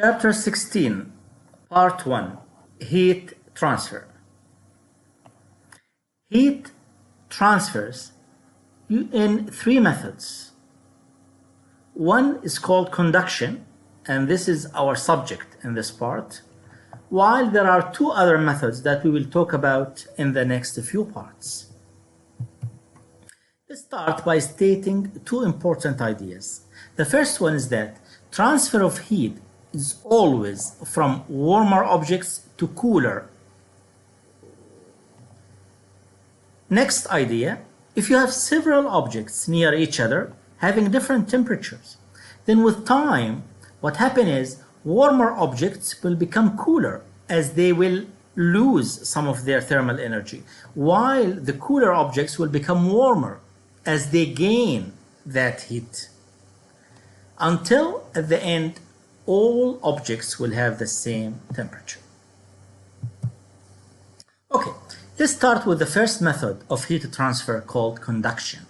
Chapter 16, Part 1, Heat Transfer. Heat transfers in three methods. One is called conduction, and this is our subject in this part, while there are two other methods that we will talk about in the next few parts. Let's start by stating two important ideas. The first one is that transfer of heat is always from warmer objects to cooler. Next idea, if you have several objects near each other having different temperatures, then with time what happens is warmer objects will become cooler as they will lose some of their thermal energy, while the cooler objects will become warmer as they gain that heat, until at the end all objects will have the same temperature. Okay, let's start with the first method of heat transfer called conduction.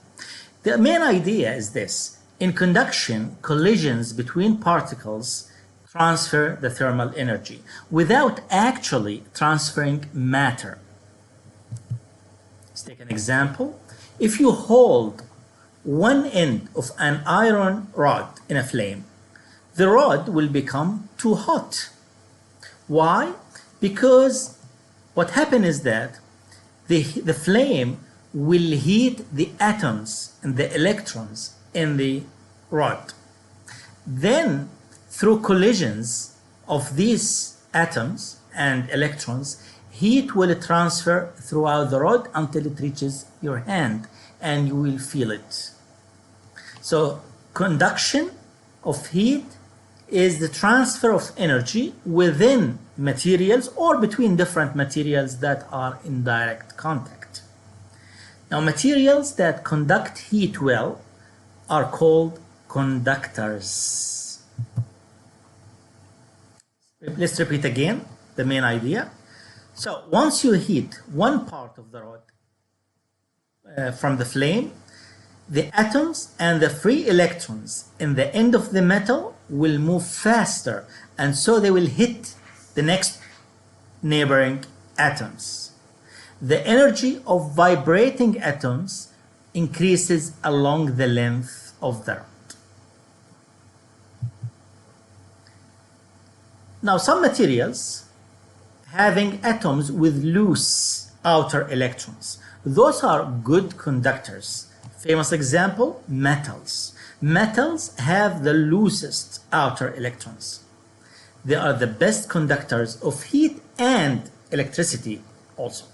The main idea is this. In conduction, collisions between particles transfer the thermal energy without actually transferring matter. Let's take an example. If you hold one end of an iron rod in a flame, the rod will become too hot. Why? Because what happens is that the flame will heat the atoms and the electrons in the rod. Then, through collisions of these atoms and electrons, heat will transfer throughout the rod until it reaches your hand and you will feel it. So, conduction of heat is the transfer of energy within materials or between different materials that are in direct contact. Now, materials that conduct heat well are called conductors. Let's repeat again the main idea. So, once you heat one part of the rod from the flame, the atoms and the free electrons in the end of the metal will move faster, and so they will hit the next neighboring atoms. The energy of vibrating atoms increases along the length of the rod. Now, some materials having atoms with loose outer electrons, those are good conductors. Famous example, metals. Metals have the loosest outer electrons. They are the best conductors of heat and electricity also.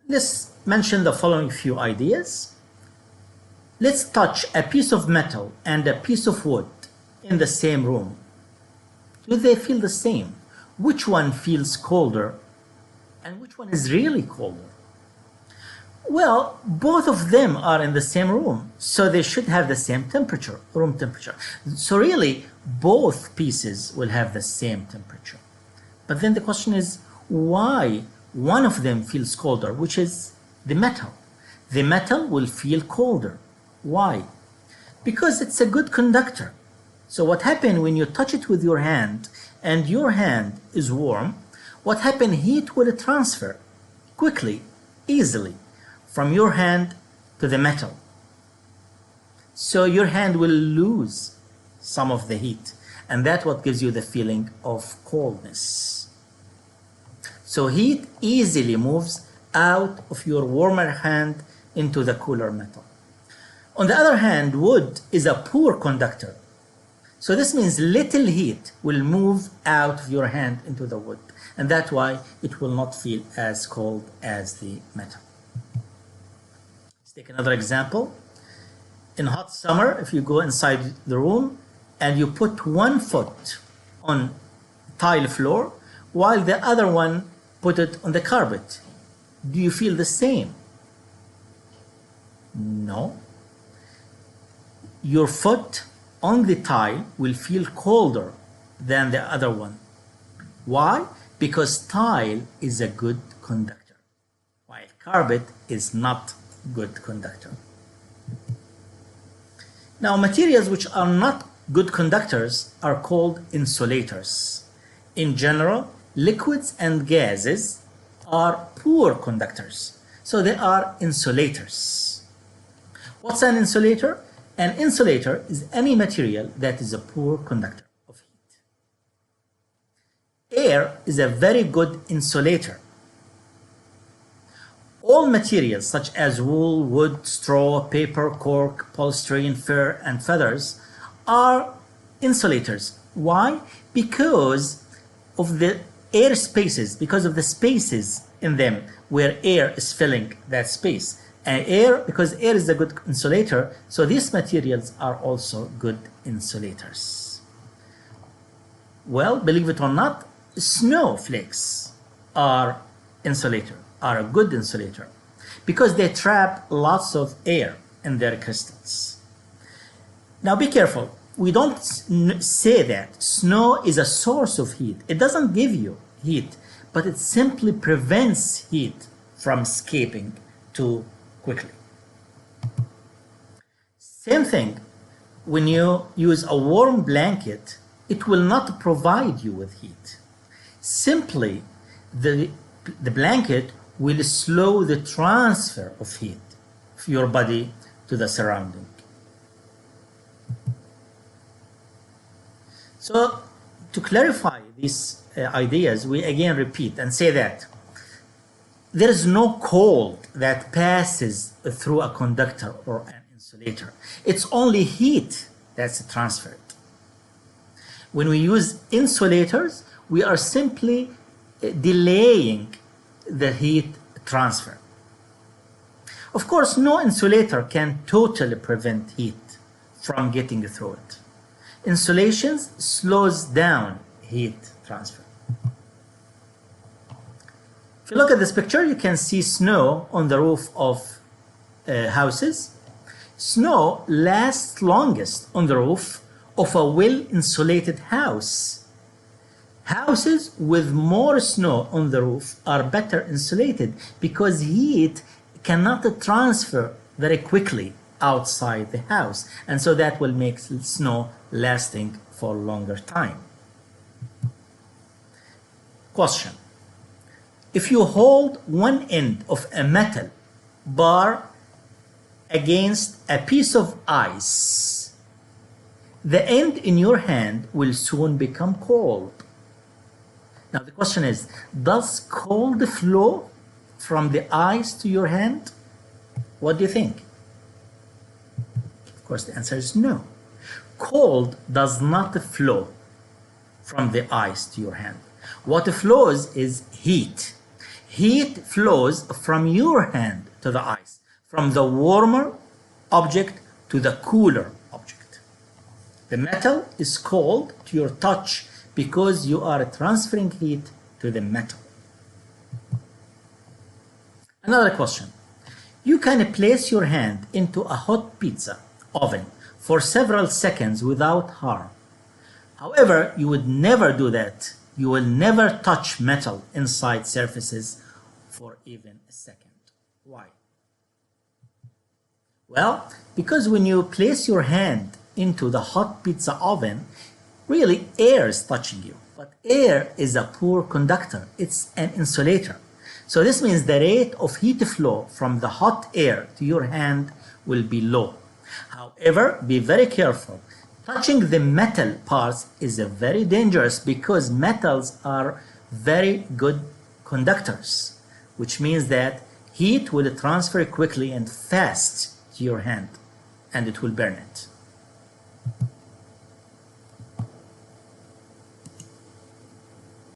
Let's mention the following few ideas. Let's touch a piece of metal and a piece of wood in the same room. Do they feel the same? Which one feels colder and which one is really colder? Well, both of them are in the same room, so they should have the same temperature, room temperature. So really, both pieces will have the same temperature. But then the question is, why one of them feels colder, which is the metal? The metal will feel colder. Why? Because it's a good conductor. So what happens when you touch it with your hand and your hand is warm, what happens? Heat will transfer quickly, easily, from your hand to the metal. So your hand will lose some of the heat, and that's what gives you the feeling of coldness. So heat easily moves out of your warmer hand into the cooler metal. On the other hand, wood is a poor conductor. So this means little heat will move out of your hand into the wood, and that's why it will not feel as cold as the metal. Let's take another example. In hot summer, if you go inside the room and you put one foot on tile floor while the other one put it on the carpet, do you feel the same? No. Your foot on the tile will feel colder than the other one. Why? Because tile is a good conductor, while carpet is not good conductor. Now, materials which are not good conductors are called insulators. In general, liquids and gases are poor conductors, so they are insulators. What's an insulator? An insulator is any material that is a poor conductor of heat. Air is a very good insulator. All materials such as wool, wood, straw, paper, cork, polystyrene, fur, and feathers are insulators. Why? Because of the air spaces, because of the spaces in them where air is filling that space. And because air is a good insulator, so these materials are also good insulators. Well, believe it or not, snowflakes are a good insulator because they trap lots of air in their crystals. Now be careful. We don't say that snow is a source of heat. It doesn't give you heat, but it simply prevents heat from escaping too quickly. Same thing, when you use a warm blanket, it will not provide you with heat. Simply, the blanket will slow the transfer of heat of your body to the surrounding. So, to clarify these ideas, we again repeat and say that there is no cold that passes through a conductor or an insulator. It's only heat that's transferred. When we use insulators, we are simply delaying the heat transfer. Of course, no insulator can totally prevent heat from getting through it. Insulation slows down heat transfer. If you look at this picture, you can see snow on the roof of houses. Snow lasts longest on the roof of a well-insulated house. Houses with more snow on the roof are better insulated because heat cannot transfer very quickly outside the house, and so that will make snow lasting for a longer time. Question. If you hold one end of a metal bar against a piece of ice, the end in your hand will soon become cold. Now the question is, does cold flow from the ice to your hand? What do you think? Of course, the answer is no. Cold does not flow from the ice to your hand. What flows is heat. Heat flows from your hand to the ice, from the warmer object to the cooler object. The metal is cold to your touch because you are transferring heat to the metal. Another question. You can place your hand into a hot pizza oven for several seconds without harm. However, you would never do that. You will never touch metal inside surfaces for even a second. Why? Well, because when you place your hand into the hot pizza oven, really air is touching you. But air is a poor conductor. It's an insulator. So this means the rate of heat flow from the hot air to your hand will be low. However, be very careful. Touching the metal parts is very dangerous because metals are very good conductors, which means that heat will transfer quickly and fast to your hand and it will burn it.